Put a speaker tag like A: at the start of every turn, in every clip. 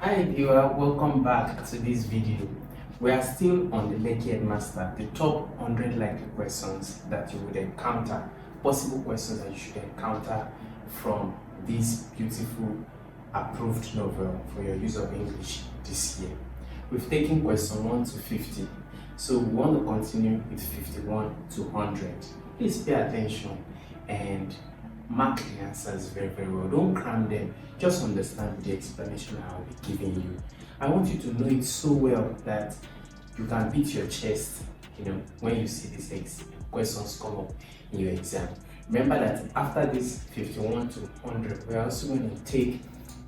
A: Hi viewer, welcome back to this video. We are still on the Lekki Headmaster, the top 100 likely questions that you would encounter, possible questions that you should encounter from this beautiful approved novel for your use of English this year. We've taken question 1 to 50, so we want to continue with 51 to 100. Please pay attention and mark the answers very well. Don't cram them, just understand the explanation I will be giving you. I want you to know it so well that you can beat your chest, when you see these questions come up in your exam. Remember that after this 51 to 100, we're also going to take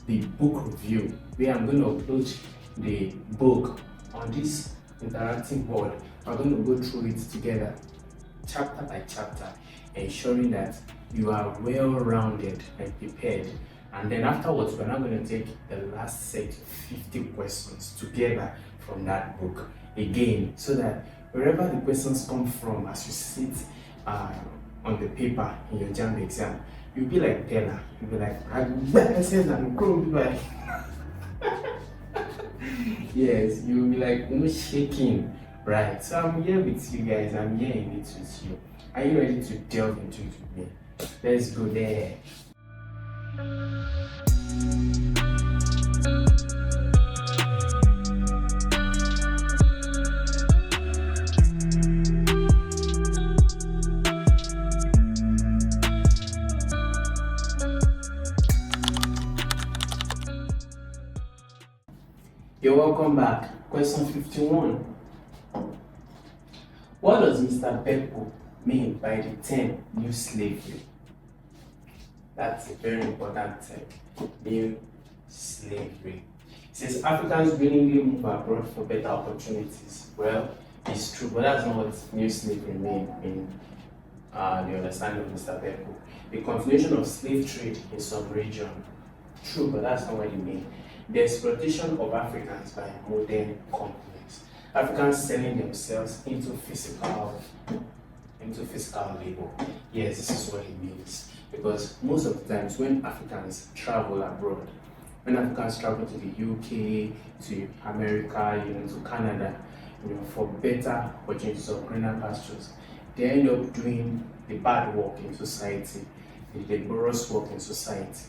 A: the book review, where I'm going to upload the book on this interactive board. We're going to go through it together, chapter by chapter, ensuring that you are well-rounded and prepared. And then afterwards, we're now going to take the last set of 50 questions together from that book again, so that wherever the questions come from as you sit on the paper in your JAMB exam, you'll be like Della. You'll be like, yes, you'll be like shaking, right? So I'm here with you guys, I'm here in it with you. Are you ready to delve into it with me? Let's go there. You're welcome back. Question 51. What does Mr. Beppo mean by the term new slavery? That's a very important term, new slavery. It says Africans willingly move abroad for better opportunities. Well, it's true, but that's not what new slavery means in the understanding of Mr. Beppo. The continuation of slave trade in some region. True, but that's not what it means. The exploitation of Africans by modern companies. Africans selling themselves into physical labor. Yes, this is what it means. Because most of the times when Africans travel abroad, when Africans travel to the UK, to America, to Canada, for better opportunities of greener pastures, they end up doing the bad work in society, the laborious work in society,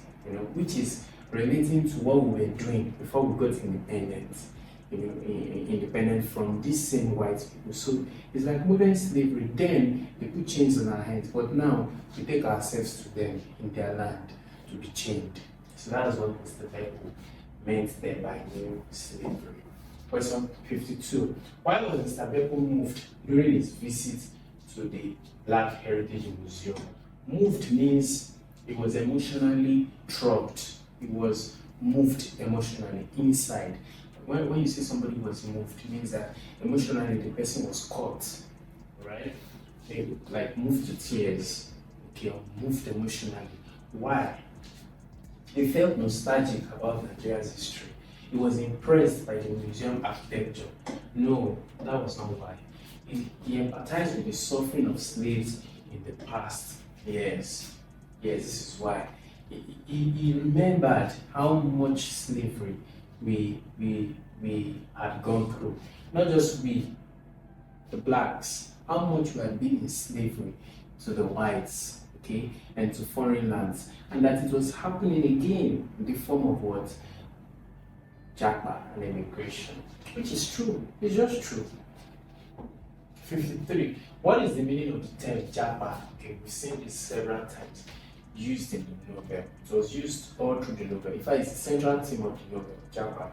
A: which is relating to what we were doing before we got independent. Independent from these same white people. So it's like modern slavery. Then they put chains on our hands, but now we take ourselves to them in their land to be chained. So that is what Mr. Beppo meant there by new slavery. Question 52. Why was Mr. Beppo moved during his visit to the Black Heritage Museum? Moved means he was emotionally trapped. He was moved emotionally inside. When you say somebody was moved, it means that emotionally the person was caught, right? They moved to tears, or moved emotionally. Why? He felt nostalgic about Nigeria's history. He was impressed by the museum architecture. No, that was not why. He empathized with the suffering of slaves in the past. Yes, this is why. He remembered how much slavery we had gone through. Not just we, the blacks, how much we had been in slavery to the whites, and to foreign lands, and that it was happening again in the form of what? Japa and immigration, which is true. It's just true. 53. What is the meaning of the term Japa? We've seen this several times. Used in the novel. It was used all through the novel. In fact, it's the central theme of the novel, Japa.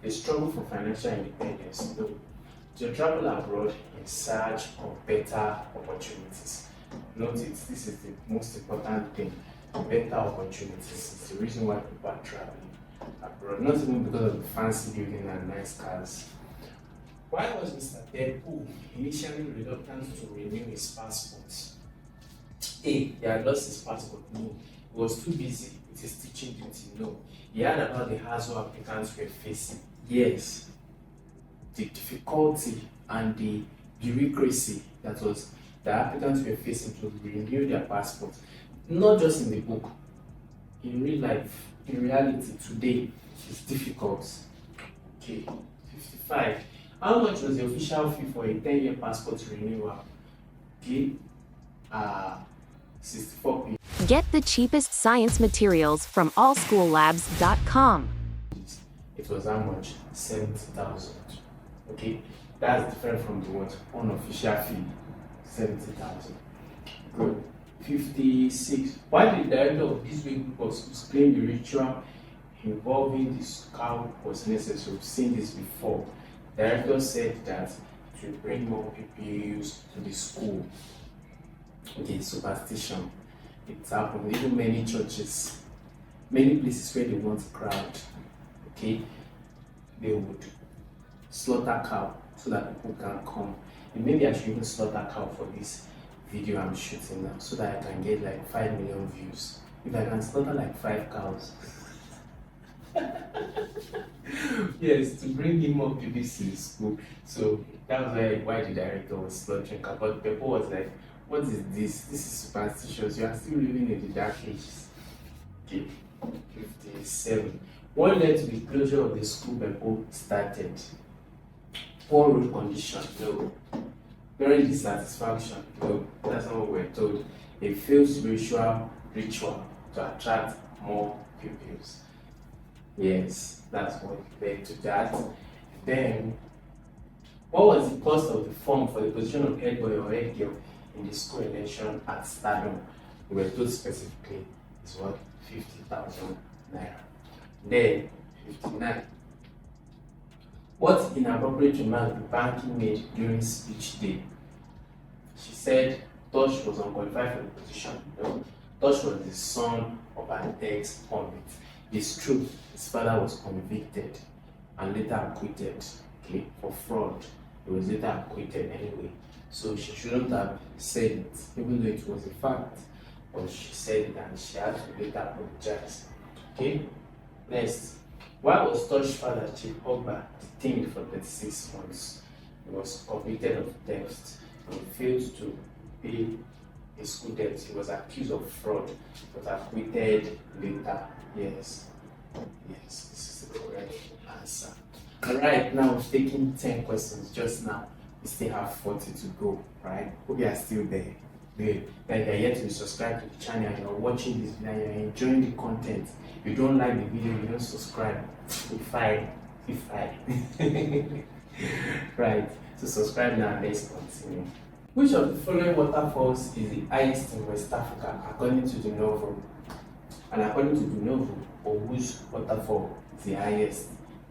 A: The struggle for financial independence. To travel abroad in search of better opportunities. Note it, this is the most important thing. Better opportunities is the reason why people are traveling abroad. Not even because of the fancy building and nice cars. Why was Mr. Beppo initially reluctant to renew his passport? He had lost his passport. No. He was too busy with his teaching duty. No. He heard about the hassle applicants were facing. Yes. The difficulty and the bureaucracy that the applicants were facing to renew their passports. Not just in the book. In real life, in reality, today, it's difficult. Okay, 55. How much was the official fee for a 10-year passport renewal? Okay, 64 p.
B: Get the cheapest science materials from allschoollabs.com.
A: It was how much? 70,000. Okay, that's different from the what? Unofficial fee, 70,000. Good. 56. Why did the director of this week was claim the ritual involving this cow was necessary? We've seen this before. The director said that to bring more PPUs to the school. Okay, superstition. It's happened. Even many churches, many places where they want crowd, okay, they would slaughter cow so that people can come. And maybe I should even slaughter cow for this video I'm shooting now so that I can get like 5 million views. If I can slaughter like 5 cows. Yes, to bring in more people to the school. So that was why the director was slaughtering cow. But people was like, what is this? This is superstitious. You are still living in the dark ages. Okay, 57. What led to the closure of the school Beppo started? Poor road condition, no. Parent dissatisfaction, no. That's not what we're told. A failed spiritual ritual to attract more pupils. Yes, that's what led to that. Then, what was the cost of the form for the position of head boy or head girl in the school election at Stadium? We were told specifically is what? 50,000 naira. Then 59. What inappropriate remark the banking made during speech day? She said Tosh was unqualified for the position. No, Tosh was the son of an ex-convict. It's true, his father was convicted and later acquitted, okay, for fraud. He was later acquitted anyway. So she shouldn't have said it, even though it was a fact. But she said it and she had to later apologize. Okay? Next. Why was Tosh's father, Chief Ogba, detained for 36 months? He was convicted of theft and failed to pay his school debt. He was accused of fraud, but acquitted later. Yes. Yes, this is the correct answer. Alright, now we've taken 10 questions just now. We still have 40 to go, right? Hope you are still there. Good. If you're yet to subscribe to the channel and you're watching this video and you're enjoying the content, you don't like the video, you don't subscribe. If I. Right. So subscribe now and let's continue. Which of the following waterfalls is the highest in West Africa according to the novel? And according to the novel, or which waterfall is the highest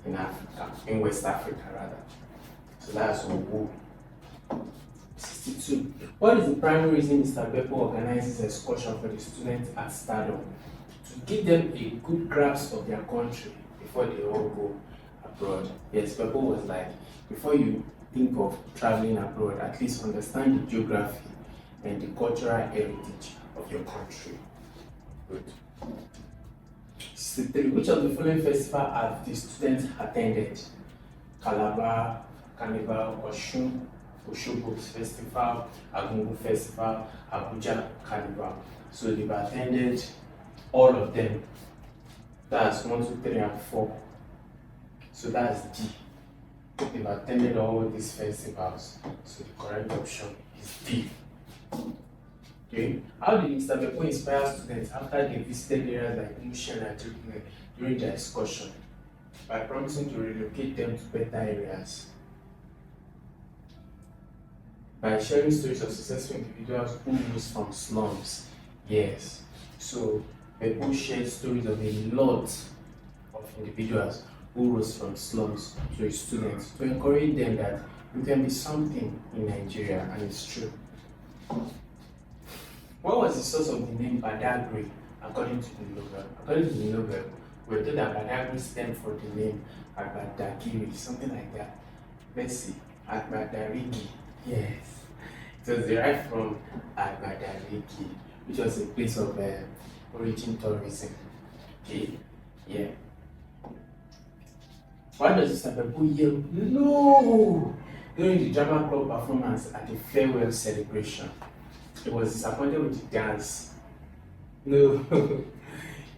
A: in Africa, in West Africa rather? So that's Owo. 62. What is the primary reason Mr. Beppo organizes excursion for the students at Stardom? To give them a good grasp of their country before they all go abroad. Yes, Beppo was like, before you think of traveling abroad, at least understand the geography and the cultural heritage of your country. Good. 63. Which of the following festivals have the students attended? Calabar, Carnival, Oshun, Oshobo Festival, Agungu Festival, Abuja Carnival. So they've attended all of them. That's 1, 2, 3, and 4. So that's D. They've attended all these festivals. So the correct option is D. Okay. How did Mr. Beppo inspire students after they visited areas like Mushin and Tripoli during their excursion? By promising to relocate them to better areas. By sharing stories of successful individuals who rose from slums. Yes. So Beppo shared stories of a lot of individuals who rose from slums to his students to encourage them that you can be something in Nigeria, and it's true. What was the source of the name Badagry according to the novel? According to the novel, we're told that Badagry stemmed from the name Agbadagiri, something like that. Let's see, Agbadarigi. Yes, it was derived from Agbadarigi, which was a place of origin tourism. Okay, yeah. Why does Mr. Beppo yell no during the drama club performance at the farewell celebration? He was disappointed with the dance. No,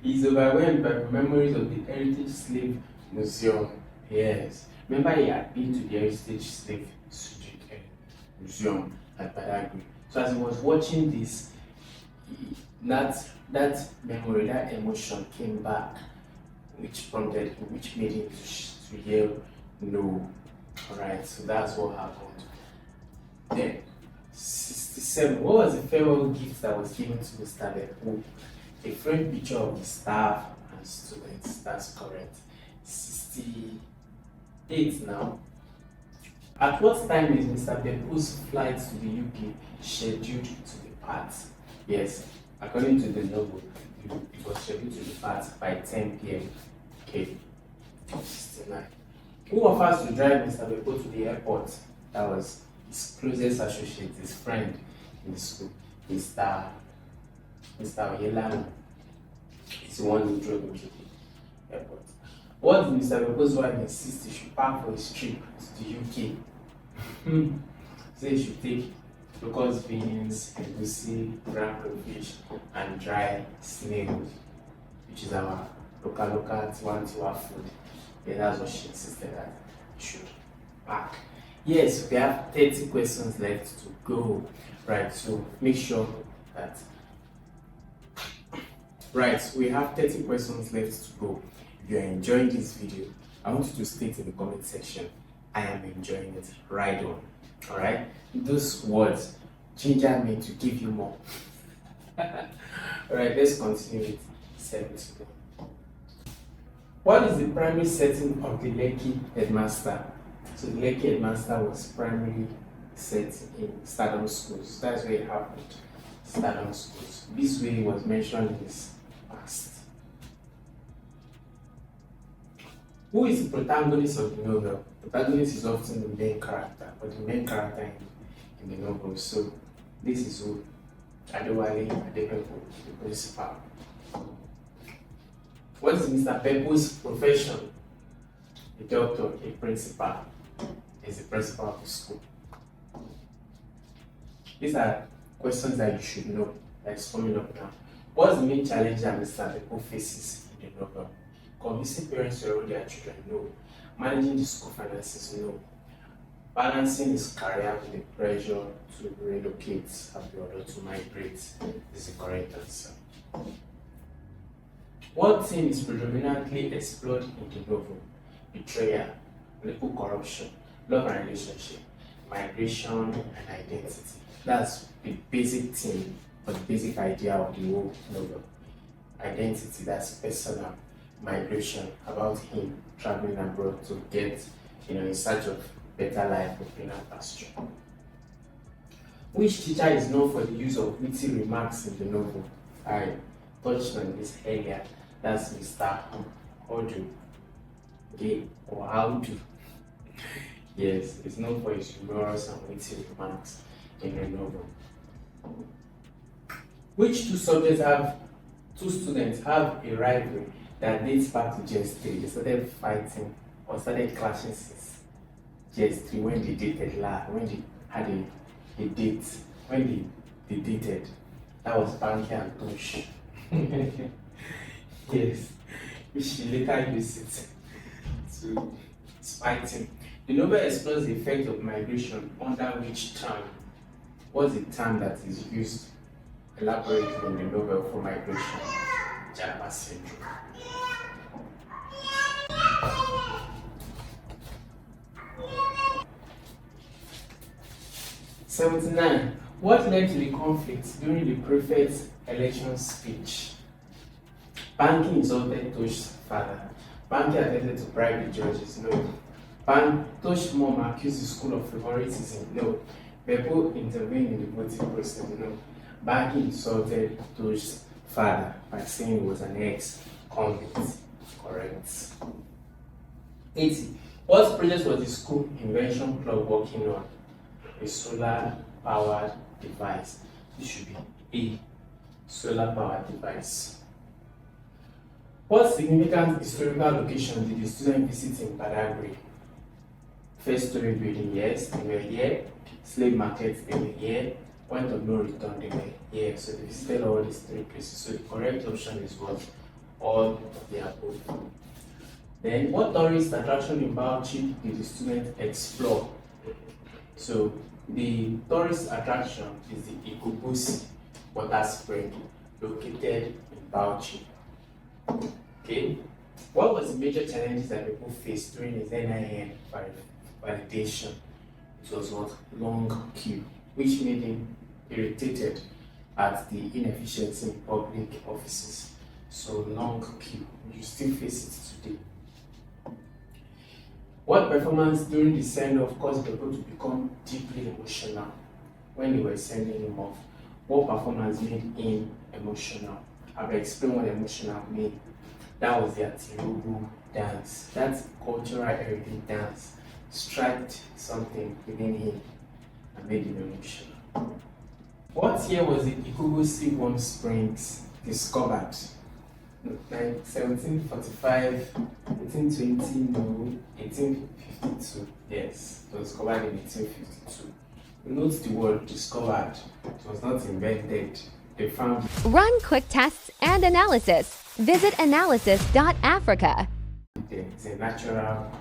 A: he's overwhelmed by memories of the Heritage Slave Museum. Yes. Remember he had been to the Heritage Slave Museum at Badagry. So as he was watching this, that memory, that emotion came back, which prompted him, which made him to yell no. Alright, so that's what happened. Then 67. What was the farewell gift that was given to Mr. Beppo? A framed picture of the staff and students. That's correct. 68 now. At what time is Mr. Beppo's flight to the UK scheduled to depart? Yes, according to the novel, it was scheduled to depart by 10 p.m. Okay. 69. Who offers to drive Mr. Beppo to the airport? That was his closest associate, his friend in the school, Mr. Oyelano. He's the one who drove him to the airport. What did Mr. Beppo's wife insist he should pack for his trip to the UK? So he should take locust beans, egusi, ground crayfish, and dry snails, which is our local Tiwantiwa food. Yeah, that's what she insisted that he should pack. Yes, we have 30 questions left to go. Right, so make sure that. Right, we have 30 questions left to go. If you are enjoying this video, I want you to state in the comment section, I am enjoying it. Right on. Alright? Those words ginger me to give you more. Alright, let's continue with 71. What is the primary setting of the Lekki Headmaster? So the Lekki Headmaster was primarily set in Stardom Schools. That's where it happened. Stardom Schools. This way was mentioned in his past. Who is the protagonist of the novel? The protagonist is often the main character, but the main character in the novel. So this is who? Adewale Adepepo, the principal. What is Mr. Beppo's profession? A doctor, a principal. Is the principal of the school. These are questions that you should know, that's coming up now. What's the main challenge that Mr. Beppo faces in the novel? Convincing parents to enroll their children, no. Managing the school finances, no. Balancing his career with the pressure to relocate abroad or to migrate is the correct answer. What theme is predominantly explored in the novel? Betrayal, political corruption, love and relationship, migration and identity. That's the basic theme or the basic idea of the whole novel. Identity, that's personal. Migration, about him traveling abroad to get, in search of better life or greener pasture. Which teacher is known for the use of witty remarks in the novel? I touched on this earlier. That's Mr. Odu. Okay, or Audu. Yes, it's known for his humorous and witty remarks in the novel. Which two students have a rivalry that dates back to JS3? They started fighting or started clashing since JS3 when they dated when they had a date, when they dated. That was Banky and Tosh. Yes, which she later used it to spite him. The novel explores the effect of migration under which term? What's the term that is used elaborately in the novel for migration? Japa syndrome. '79. What led to the conflict during the prefect's election speech? Banky insulted Tosh's father. Banky attempted to bribe the judges. No. Tosh's mom accused the school of favoritism. No. Beppo intervened in the voting process. No. Banky insulted Tosh's father by saying he was an ex-convict. Correct. 80. What project was the school invention club working on? A solar-powered device. This should be A. Solar-powered device. What significant historical location did the student visit in Badagry? First story building, yes, they were here. Slave market, they were here. Point of no return, they were here. So they visited all these three places. So the correct option is what? All of the above. Then, what tourist attraction in Bauchi did the student explore? So, the tourist attraction is the Ikubusi water spring located in Bauchi. Okay, what was the major challenges that people faced during his NIN validation? It was what? Long queue, which made him irritated at the inefficiency in public offices. So long queue, you still face it today. What performance during the send-off caused people to become deeply emotional when they were sending him off? What performance made him emotional? I've explained what emotional means. That was the Atirugu dance. That cultural heritage dance struck something within him and made him emotional. What year was the Ikubusi Warm Springs discovered? 1745, 1820, no, 1852. Yes, it was discovered in 1852. Note the word discovered. It was not invented. They found.
B: Run quick tests and analysis. Visit analysis.africa.
A: It's a natural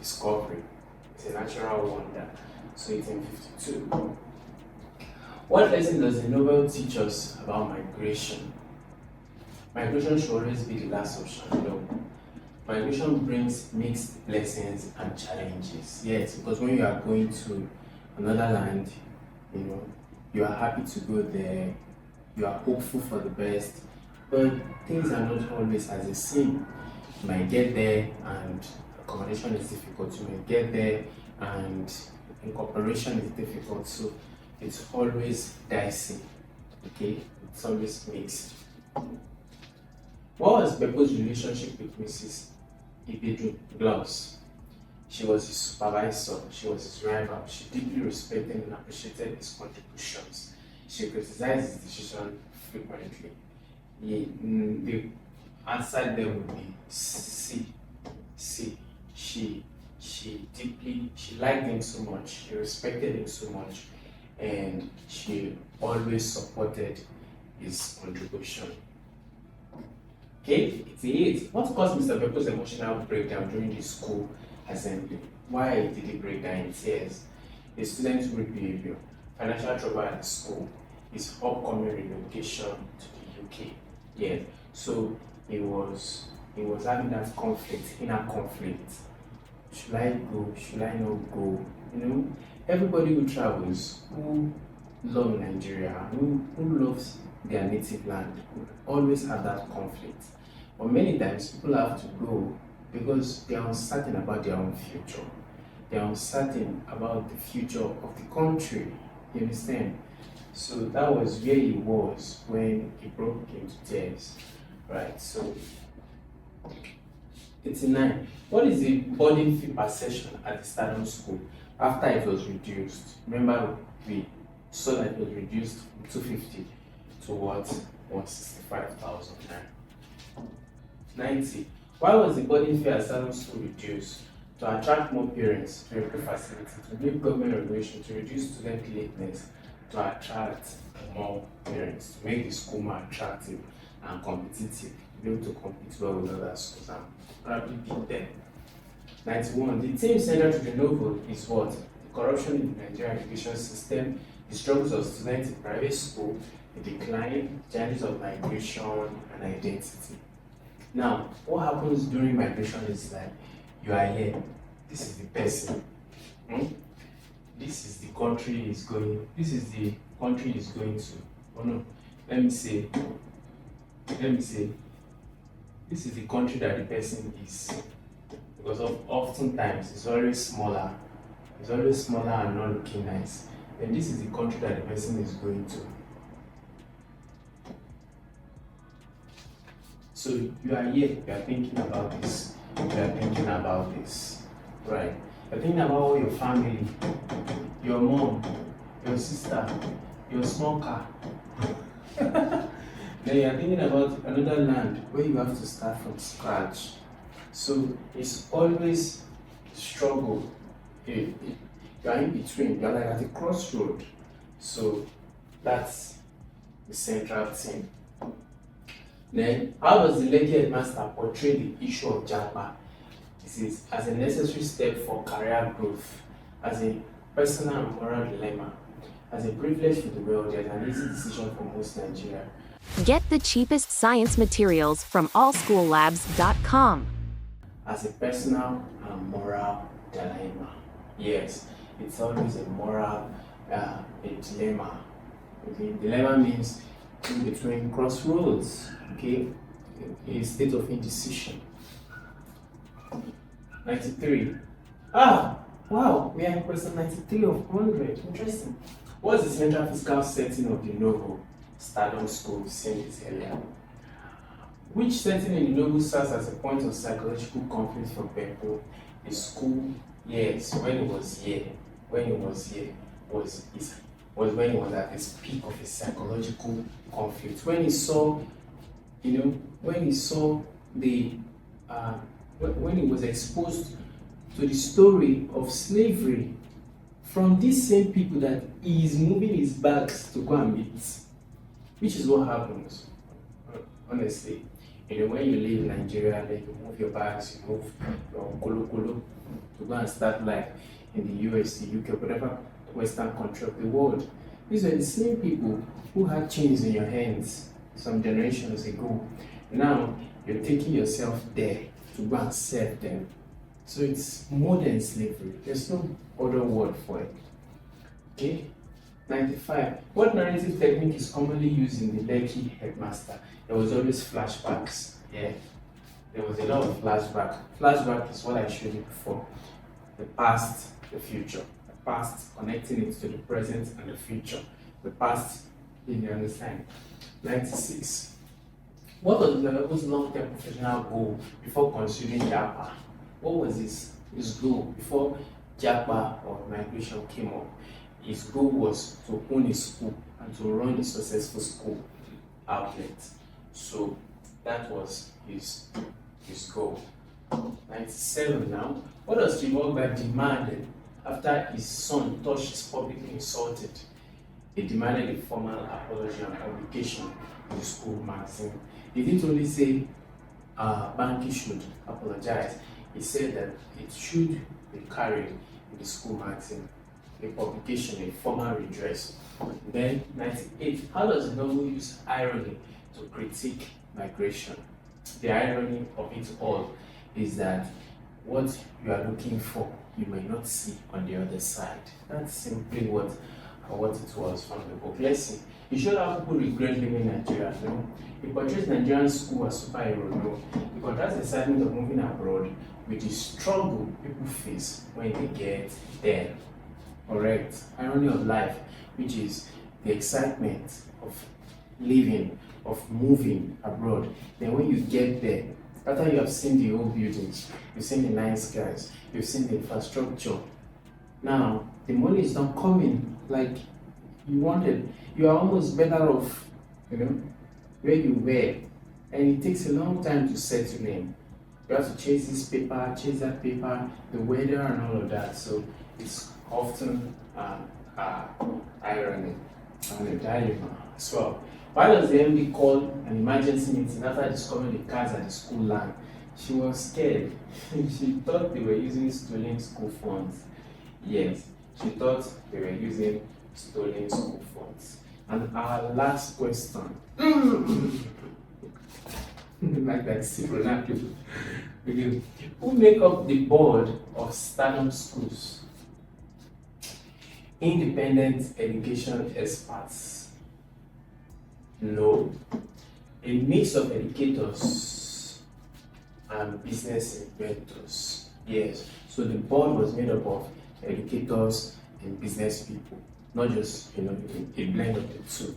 A: discovery. It's a natural wonder. So 1852. What lesson does the novel teach us about migration? Migration should always be the last option. No. Migration brings mixed blessings and challenges. Yes, because when you are going to another land, you are happy to go there, you are hopeful for the best, but things are not always as they seem. You might get there and accommodation is difficult. You might get there and incorporation is difficult. So it's always dicey. Okay, it's always mixed. What was Beppo's relationship with Mrs. Ibedu Gloves? She was his supervisor, she was his rival. She deeply respected and appreciated his contributions. She criticized his decision frequently. The answer there would be C. She liked him so much, she respected him so much, and she always supported his contribution. Okay, 88. What caused Mr. Beppo's emotional breakdown during the school assembly? Why did he break down in tears? The student's rude behavior, financial trouble at the school, his upcoming relocation to the UK. Yeah, so he was having that conflict, inner conflict. Should I go? Should I not go? Everybody who travels, who love Nigeria, who loves their native land, always have that conflict. But many times people have to go because they are uncertain about their own future. They are uncertain about the future of the country. You understand? So that was where he was when he broke into tears. Right, so 89. What is the boarding fee per session at the Stadium School after it was reduced? Remember, we saw that it was reduced from 250 to what? 165,000. 90. Why was the boarding fee at Stadium School reduced? To attract more parents to improve facility, to make government regulation, to reduce student lateness, to attract more parents, to make the school more attractive and competitive, to be able to compete well with other schools and probably beat them. 91. The theme central to the novel is what? The corruption in the Nigerian education system, the struggles of students in private school, the decline, challenges of migration and identity. Now, what happens during migration is that you are here. This is the person. This is the country he's going. This is the country he's going to. Oh no, let me say. This is the country that the person is. Because oftentimes it's always smaller. It's always smaller and not looking nice. And this is the country that the person is going to. So you are here, you are thinking about this, you are thinking about this, right? You're thinking about your family, your mom, your sister, your small car. Then you are thinking about another land where you have to start from scratch. So it's always struggle. You are in between, you are like at a crossroad. So that's the central thing. Then, how does the Lekki Headmaster portray the issue of Japa? This is as a necessary step for career growth, as a personal and moral dilemma, as a privilege for the wealthy, as an easy decision for most Nigerians.
B: Get the cheapest science materials from allschoollabs.com.
A: As a personal and moral dilemma. Yes, it's always a moral a dilemma. Okay, dilemma means in between crossroads. Okay, a state of indecision. 93. Ah, wow, we are in question 93 of 100. Interesting. What's the central physical setting of the novel Stardom School seen this earlier? Which setting in the novel serves as a point of psychological conflict for people? The school, yes, when it was here, was when he was at his peak of his psychological conflict. When he saw, when he saw the, when he was exposed to the story of slavery from these same people that he is moving his bags to go and meet, which is what happens, honestly. When you leave Nigeria, then you move your bags, you move your kolo to go and start life in the US, the UK, whatever Western country of the world. These are the same people who had chains in your hands some generations ago. Now you're taking yourself there to go and serve them. So it's modern slavery. There's no other word for it. Okay? 95. What narrative technique is commonly used in the Lekki Headmaster? There was always flashbacks. Yeah. There was a lot of flashback. Flashback is what I showed you before. The past, the future. The past connecting it to the present and the future. The past, you understand? 96. What was the level's long-term professional goal before considering Japa? What was his goal before Japa or migration came up? His goal was to own a school and to run a successful school outlet. So that was his goal. 97 now. What does Japa demanded after his son Tosh is publicly insulted? He demanded a formal apology and publication in the school magazine. He didn't only say Banky should apologize. He said that it should be carried in the school magazine, a publication, a formal redress. Then 98. How does the novel use irony to critique migration? The irony of it all is that what you are looking for, you may not see on the other side. That's simply what it was from the book. Let's see. It showed how people regret living in Nigeria. No? It portrays Nigerian school as superhero. No? It contrasts the excitement of moving abroad with the struggle people face when they get there. Correct. Irony of life, which is the excitement of living, of moving abroad. Then when you get there, after you have seen the old buildings, you've seen the nice cars, you've seen the infrastructure, now the money is not coming like you wanted. You are almost better off, where you were, and it takes a long time to settle in. You have to chase this paper, chase that paper, the weather and all of that. So it's often irony and a dilemma as well. Why does the MD call an emergency meeting after discovering the cars at the school land? She was scared. She thought they were using stolen school funds. Yes, she thought they were using stolen school funds. And our last question. Like that, Ronaldo. Who make up the board of Stardom Schools? Independent education experts. No. A mix of educators and business inventors. Yes. So the board was made up of educators and business people. Not just, a blend of the two.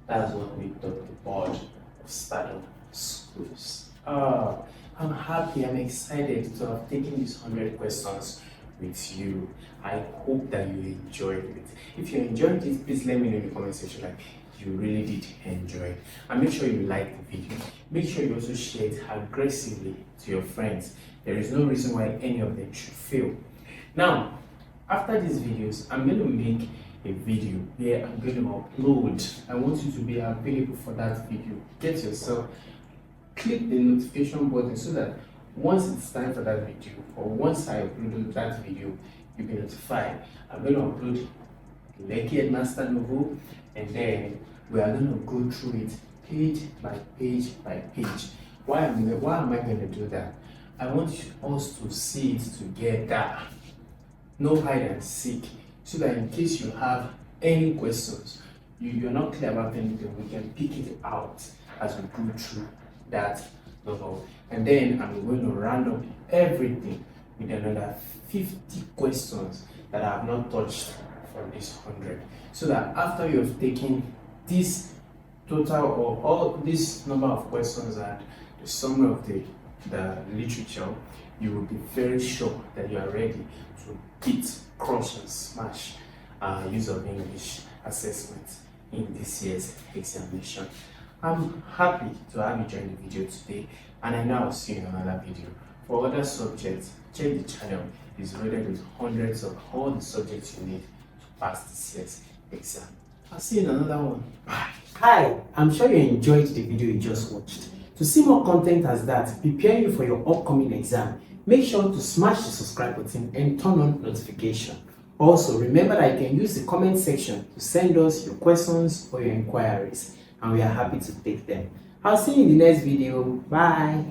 A: That's what made up the board of Stardom Schools. I'm happy, I'm excited to have taken these 100 questions with you. I hope that you enjoyed it. If you enjoyed it, please let me know in the comment section like you really did enjoy it. And make sure you like the video. Make sure you also share it aggressively to your friends. There is no reason why any of them should fail. Now, after these videos, I'm going to make a video where I'm going to upload. I want you to be available for that video. Get yourself click the notification button so that once it's time for that video, or once I upload that video, you'll be notified. I'm going to upload Lekki Headmaster novel, and then we are going to go through it page by page by page. Why am I going to do that? I want us to see it together, no hide and seek, so that in case you have any questions, you're not clear about anything, we can pick it out as we go through that novel. And then I'm going to round up everything with another 50 questions that I have not touched from this 100, so that after you have taken this total or all this number of questions and the summary of the literature, you will be very sure that you are ready to beat, crush and smash use of English assessment in this year's examination. I'm happy to have you join the video today, and I know I'll see you in another video. For other subjects, check the channel. It's loaded with hundreds of all the subjects you need to pass this year's exam. I'll see you in another one. Bye.
C: Hi, I'm sure you enjoyed the video you just watched. To see more content as that, preparing you for your upcoming exam, make sure to smash the subscribe button and turn on notification. Also, remember that you can use the comment section to send us your questions or your inquiries, and we are happy to take them. I'll see you in the next video. Bye.